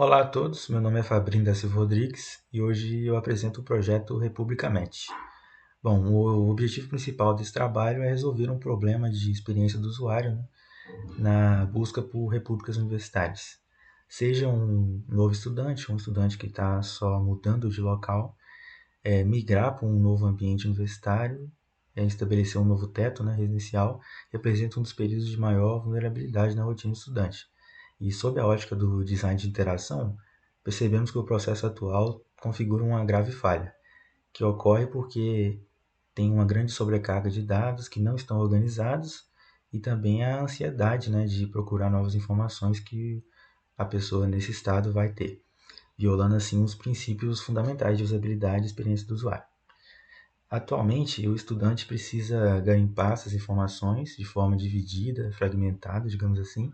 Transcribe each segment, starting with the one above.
Olá a todos, meu nome é Fabrício da Silva Rodrigues e hoje eu apresento o projeto Republicamente. Bom, o objetivo principal desse trabalho é resolver um problema de experiência do usuário, né, na busca por repúblicas universitárias. Seja um novo estudante, um estudante que está só mudando de local, migrar para um novo ambiente universitário, estabelecer um novo teto, né, residencial, representa um dos períodos de maior vulnerabilidade na rotina do estudante. E sob a ótica do design de interação, percebemos que o processo atual configura uma grave falha, que ocorre porque tem uma grande sobrecarga de dados que não estão organizados e também a ansiedade, né, de procurar novas informações que a pessoa nesse estado vai ter, violando assim os princípios fundamentais de usabilidade e experiência do usuário. Atualmente, o estudante precisa garimpar essas informações de forma dividida, fragmentada, digamos assim,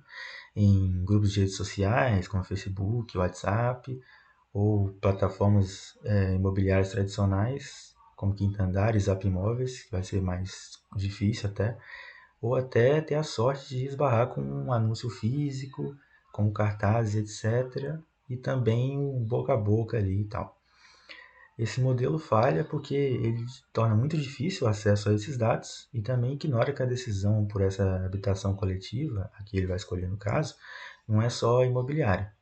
em grupos de redes sociais, como Facebook, WhatsApp, ou plataformas imobiliárias tradicionais, como Quinta Andar e Zap Imóveis, que vai ser mais difícil até, ou até ter a sorte de esbarrar com um anúncio físico, com cartazes, etc., e também um boca a boca ali e tal. Esse modelo falha porque ele torna muito difícil o acesso a esses dados e também ignora que a decisão por essa habitação coletiva, a que ele vai escolher no caso, não é só imobiliária,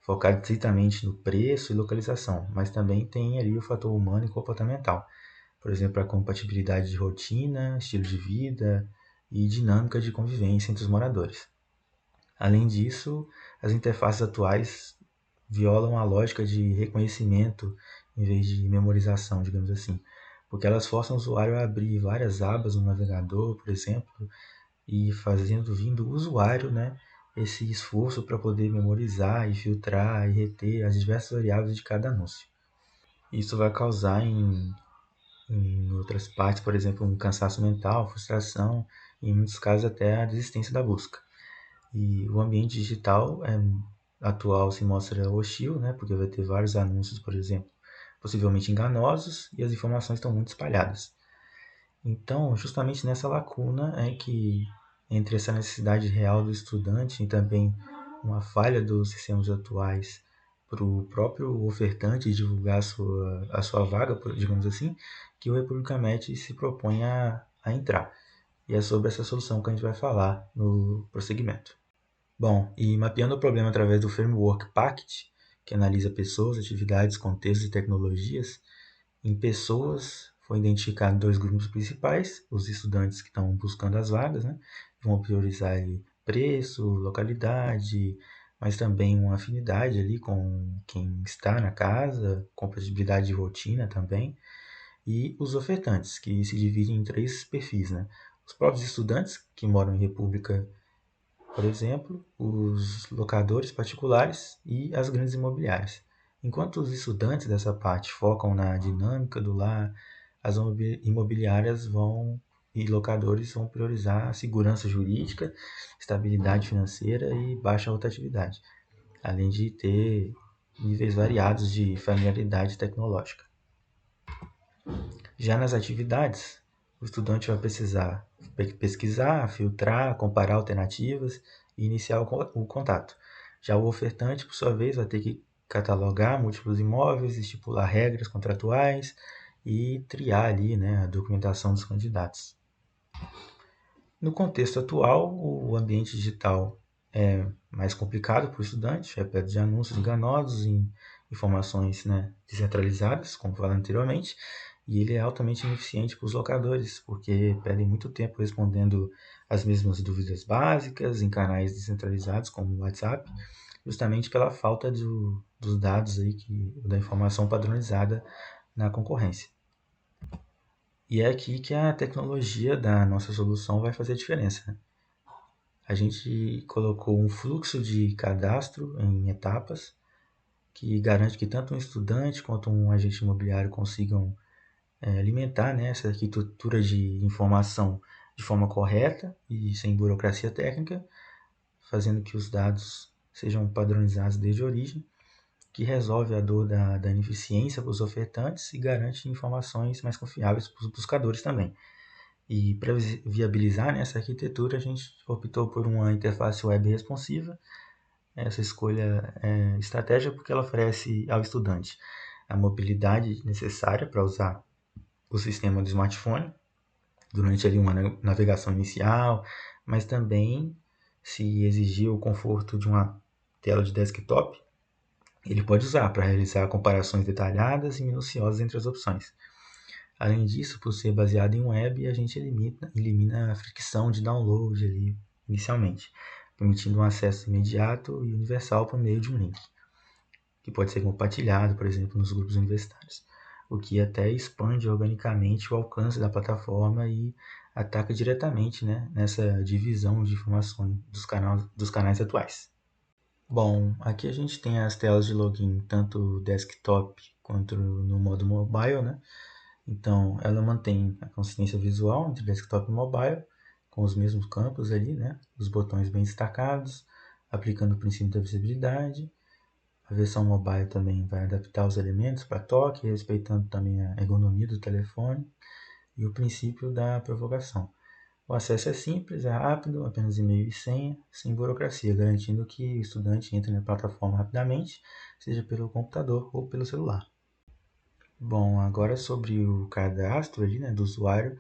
focada estritamente no preço e localização, mas também tem ali o fator humano e comportamental. Por exemplo, a compatibilidade de rotina, estilo de vida e dinâmica de convivência entre os moradores. Além disso, as interfaces atuais violam a lógica de reconhecimento em vez de memorização, digamos assim, porque elas forçam o usuário a abrir várias abas no navegador, por exemplo, e fazendo vindo o usuário, né, esse esforço para poder memorizar e filtrar e reter as diversas variáveis de cada anúncio. Isso vai causar em outras partes, por exemplo, um cansaço mental, frustração e, em muitos casos, até a desistência da busca. E o ambiente digital atual se mostra hostil, né, porque vai ter vários anúncios, por exemplo, possivelmente enganosos e as informações estão muito espalhadas. Então, justamente nessa lacuna é que, entre essa necessidade real do estudante e também uma falha dos sistemas atuais para o próprio ofertante divulgar a sua vaga, digamos assim, que o Republicamet se propõe a entrar. E é sobre essa solução que a gente vai falar no prosseguimento. Bom, e mapeando o problema através do framework PACT, que analisa pessoas, atividades, contextos e tecnologias, em pessoas foi identificado dois grupos principais, os estudantes que estão buscando as vagas, né? Vão priorizar ali preço, localidade, mas também uma afinidade ali com quem está na casa, compatibilidade de rotina também, e os ofertantes, que se dividem em três perfis, né? Os próprios estudantes que moram em república, por exemplo, os locadores particulares e as grandes imobiliárias. Enquanto os estudantes dessa parte focam na dinâmica do lar, as imobiliárias e locadores vão priorizar a segurança jurídica, estabilidade financeira e baixa rotatividade, além de ter níveis variados de familiaridade tecnológica. Já nas atividades, o estudante vai precisar pesquisar, filtrar, comparar alternativas e iniciar o contato. Já o ofertante, por sua vez, vai ter que catalogar múltiplos imóveis, estipular regras contratuais e triar ali, né, a documentação dos candidatos. No contexto atual, o ambiente digital é mais complicado para o estudante, é perto de anúncios enganosos e informações, né, descentralizadas, como falei anteriormente, e ele é altamente ineficiente para os locadores, porque perdem muito tempo respondendo as mesmas dúvidas básicas em canais descentralizados, como o WhatsApp, justamente pela falta dos dados aí da informação padronizada na concorrência. E é aqui que a tecnologia da nossa solução vai fazer a diferença, né? A gente colocou um fluxo de cadastro em etapas que garante que tanto um estudante quanto um agente imobiliário consigam alimentar, né, essa arquitetura de informação de forma correta e sem burocracia técnica, fazendo que os dados sejam padronizados desde a origem, que resolve a dor da ineficiência para os ofertantes e garante informações mais confiáveis para os buscadores também. E para viabilizar, né, essa arquitetura, a gente optou por uma interface web responsiva, Essa escolha é estratégica porque ela oferece ao estudante a mobilidade necessária para usar o sistema do smartphone durante ali uma navegação inicial, mas também, se exigir o conforto de uma tela de desktop, ele pode usar para realizar comparações detalhadas e minuciosas entre as opções. Além disso, por ser baseado em web, a gente elimina a fricção de download ali inicialmente, permitindo um acesso imediato e universal por meio de um link, que pode ser compartilhado, por exemplo, nos grupos universitários, o que até expande organicamente o alcance da plataforma e ataca diretamente, né, nessa divisão de informações dos canais atuais. Bom, aqui a gente tem as telas de login tanto desktop quanto no modo mobile, né? Então, ela mantém a consistência visual entre desktop e mobile, com os mesmos campos ali, né? Os botões bem destacados, aplicando o princípio da visibilidade. A versão mobile também vai adaptar os elementos para toque, respeitando também a ergonomia do telefone e o princípio da provocação. O acesso é simples, é rápido, apenas e-mail e senha, sem burocracia, garantindo que o estudante entre na plataforma rapidamente, seja pelo computador ou pelo celular. Bom, agora sobre o cadastro ali, né, do usuário,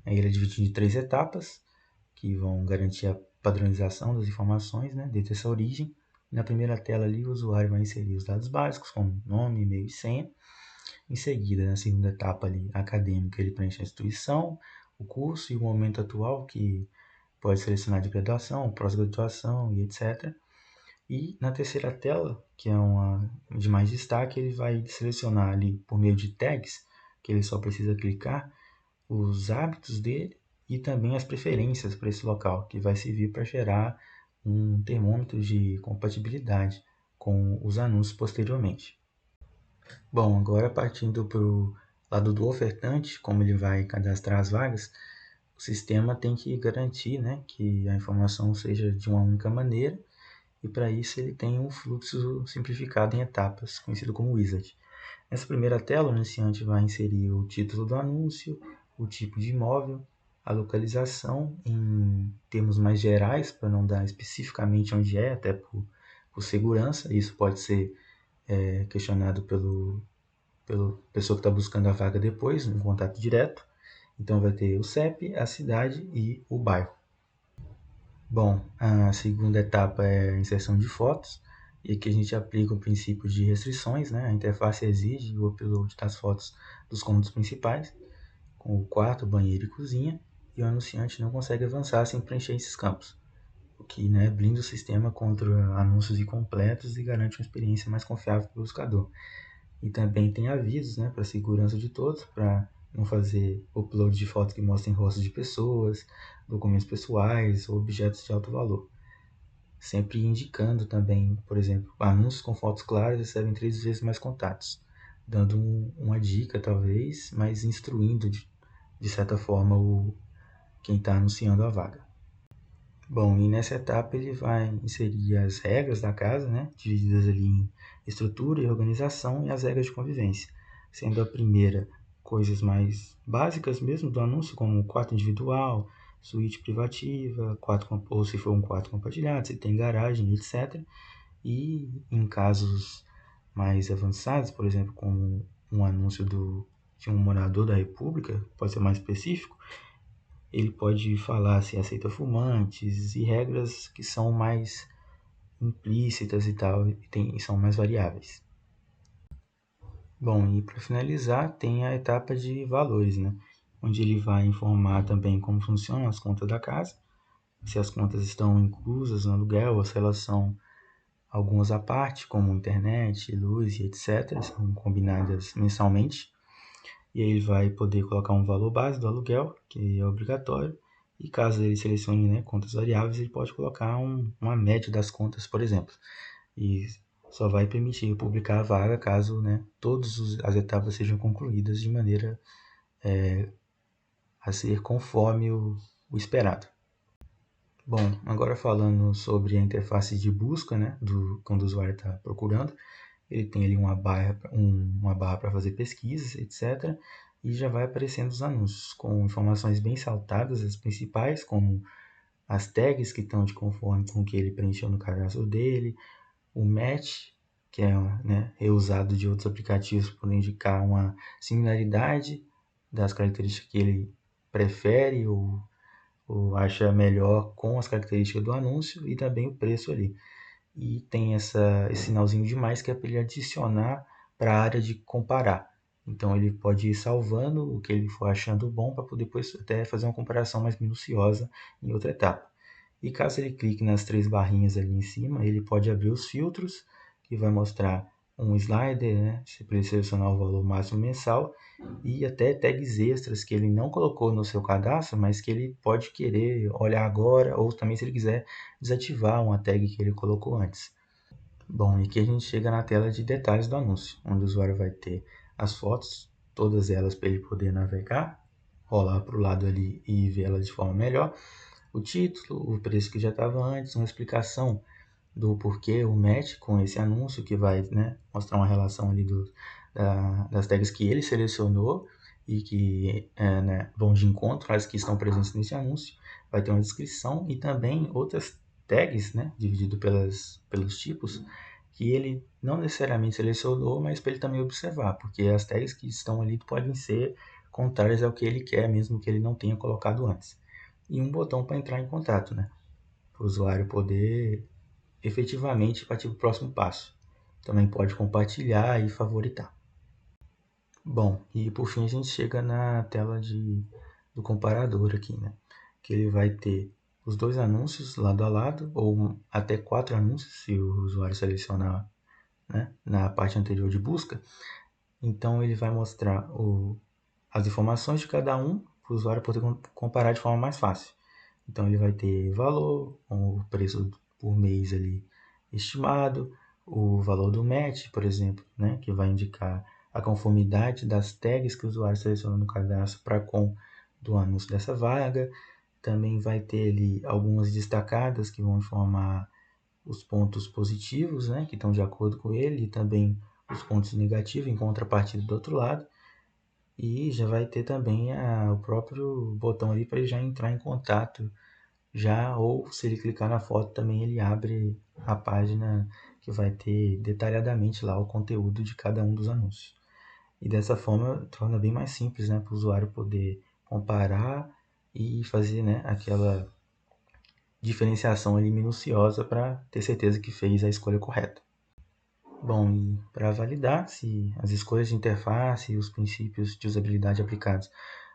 ele é dividido em 3 etapas, que vão garantir a padronização das informações, né, desde essa origem. Na primeira tela ali, o usuário vai inserir os dados básicos, como nome, e-mail e senha. Em seguida, na segunda etapa ali, acadêmica, ele preenche a instituição, o curso e o momento atual, que pode selecionar de graduação, pós-graduação e etc. E na terceira tela, que é uma de mais destaque, ele vai selecionar ali por meio de tags, que ele só precisa clicar, os hábitos dele e também as preferências para esse local, que vai servir para gerar um termômetro de compatibilidade com os anúncios posteriormente. Bom, agora partindo para o lado do ofertante, como ele vai cadastrar as vagas, o sistema tem que garantir, né, que a informação seja de uma única maneira e para isso ele tem um fluxo simplificado em etapas, conhecido como wizard. Nessa primeira tela, o anunciante vai inserir o título do anúncio, o tipo de imóvel, a localização em termos mais gerais, para não dar especificamente onde é, até por segurança. Isso pode ser questionado pela pessoa que está buscando a vaga depois, no contato direto. Então vai ter o CEP, a cidade e o bairro. Bom, a segunda etapa é a inserção de fotos, e aqui a gente aplica o princípio de restrições, né? A interface exige o upload das fotos dos cômodos principais, com o quarto, banheiro e cozinha, e o anunciante não consegue avançar sem preencher esses campos, o que, né, blinda o sistema contra anúncios incompletos e garante uma experiência mais confiável para o buscador. E também tem avisos, né, para a segurança de todos, para não fazer upload de fotos que mostrem rostos de pessoas, documentos pessoais ou objetos de alto valor. Sempre indicando também, por exemplo, anúncios com fotos claras recebem 3 vezes mais contatos, dando uma dica talvez, mas instruindo de certa forma quem está anunciando a vaga. Bom, e nessa etapa ele vai inserir as regras da casa, né, divididas ali em estrutura e organização e as regras de convivência, sendo a primeira coisas mais básicas mesmo do anúncio, como quarto individual, suíte privativa, ou se for um quarto compartilhado, se tem garagem, etc. E em casos mais avançados, por exemplo, como um anúncio de um morador da República, pode ser mais específico, ele pode falar se aceita fumantes e regras que são mais implícitas e tal, e são mais variáveis. Bom, e para finalizar, tem a etapa de valores, né? Onde ele vai informar também como funcionam as contas da casa, se as contas estão inclusas no aluguel ou se elas são algumas à parte, como internet, luz e etc., são combinadas mensalmente. E aí ele vai poder colocar um valor base do aluguel, que é obrigatório, e caso ele selecione, né, contas variáveis, ele pode colocar uma média das contas, por exemplo. E só vai permitir publicar a vaga caso, né, todas as etapas sejam concluídas de maneira a ser conforme o esperado. Bom, agora falando sobre a interface de busca, né, quando o usuário está procurando, ele tem ali uma barra para fazer pesquisas, etc. E já vai aparecendo os anúncios com informações bem saltadas, as principais, como as tags que estão de conforme com o que ele preencheu no cadastro dele, o match, que é, né, reusado de outros aplicativos por indicar uma similaridade das características que ele prefere ou acha melhor com as características do anúncio, e também o preço ali. E tem esse sinalzinho de mais, que é para ele adicionar para a área de comparar. Então ele pode ir salvando o que ele for achando bom para poder depois até fazer uma comparação mais minuciosa em outra etapa. E caso ele clique nas 3 barrinhas ali em cima, ele pode abrir os filtros, que vai mostrar um slider, né, para ele selecionar o valor máximo mensal, e até tags extras que ele não colocou no seu cadastro, mas que ele pode querer olhar agora, ou também se ele quiser desativar uma tag que ele colocou antes. Bom, e aqui a gente chega na tela de detalhes do anúncio, onde o usuário vai ter as fotos, todas elas para ele poder navegar, rolar para o lado ali e ver elas de forma melhor. O título, o preço que já estava antes, uma explicação do porquê o match com esse anúncio, que vai, né, mostrar uma relação ali das tags que ele selecionou e que né, vão de encontro às que estão presentes nesse anúncio. Vai ter uma descrição e também outras tags, né, dividido pelos tipos, que ele não necessariamente selecionou, mas para ele também observar, porque as tags que estão ali podem ser contrárias ao que ele quer, mesmo que ele não tenha colocado antes. E um botão para entrar em contato, né, para o usuário poder efetivamente partir para o próximo passo. Também pode compartilhar e favoritar. Bom, e por fim a gente chega na tela do comparador aqui, né? Que ele vai ter os 2 anúncios lado a lado, ou até 4 anúncios, se o usuário selecionar, né, na parte anterior de busca. Então ele vai mostrar as informações de cada um para o usuário poder comparar de forma mais fácil. Então ele vai ter valor, o preço por mês ali estimado, o valor do match, por exemplo, né, que vai indicar a conformidade das tags que o usuário seleciona no cadastro para com do anúncio dessa vaga. Também vai ter ali algumas destacadas que vão informar os pontos positivos, né, que estão de acordo com ele, e também os pontos negativos em contrapartida do outro lado. E já vai ter também o próprio botão ali para ele já entrar em contato já, ou se ele clicar na foto também ele abre a página que vai ter detalhadamente lá o conteúdo de cada um dos anúncios. E dessa forma torna bem mais simples, né, para o usuário poder comparar e fazer, né, aquela diferenciação ali minuciosa para ter certeza que fez a escolha correta. Bom, e para validar se as escolhas de interface e os princípios de usabilidade aplicados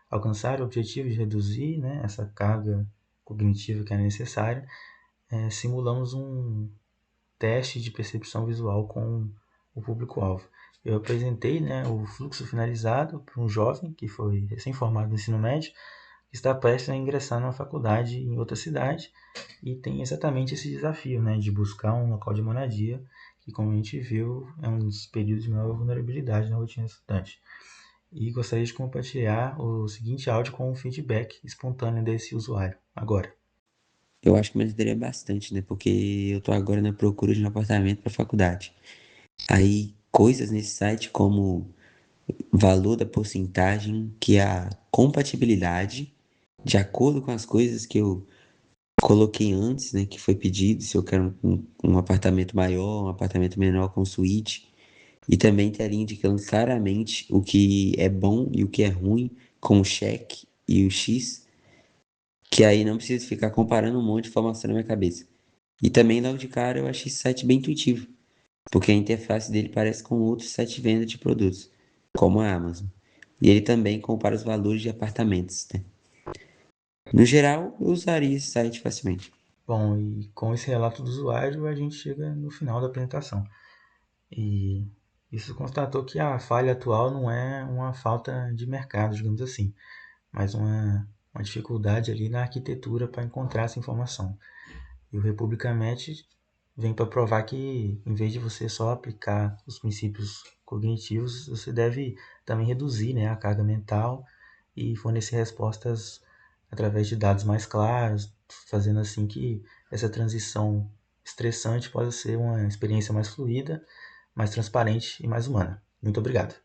alcançaram o objetivo de reduzir, né, essa carga cognitiva que é necessária, simulamos um teste de percepção visual com o público-alvo. Eu apresentei, né, o fluxo finalizado para um jovem que foi recém-formado no ensino médio, que está prestes a ingressar numa faculdade em outra cidade e tem exatamente esse desafio, né, de buscar um local de moradia, que, como a gente viu, é um dos períodos de maior vulnerabilidade na rotina do estudante. E gostaria de compartilhar o seguinte áudio com um feedback espontâneo desse usuário, agora. Eu acho que me ajudaria bastante, né? Porque eu tô agora na procura de um apartamento para faculdade. Aí, coisas nesse site como valor da porcentagem, que é a compatibilidade, de acordo com as coisas que eu coloquei antes, né? Que foi pedido, se eu quero um apartamento maior, um apartamento menor com suíte. E também estaria indicando claramente o que é bom e o que é ruim, com o cheque e o X, que aí não precisa ficar comparando um monte de informação na minha cabeça. E também, logo de cara, eu achei esse site bem intuitivo, porque a interface dele parece com outros sites de venda de produtos, como a Amazon. E ele também compara os valores de apartamentos, né? No geral, eu usaria esse site facilmente. Bom, e com esse relato do usuário, a gente chega no final da apresentação. E isso constatou que a falha atual não é uma falta de mercado, digamos assim, mas uma dificuldade ali na arquitetura para encontrar essa informação. E o República Match vem para provar que, em vez de você só aplicar os princípios cognitivos, você deve também reduzir, né, a carga mental e fornecer respostas através de dados mais claros, fazendo assim que essa transição estressante possa ser uma experiência mais fluida, mais transparente e mais humana. Muito obrigado.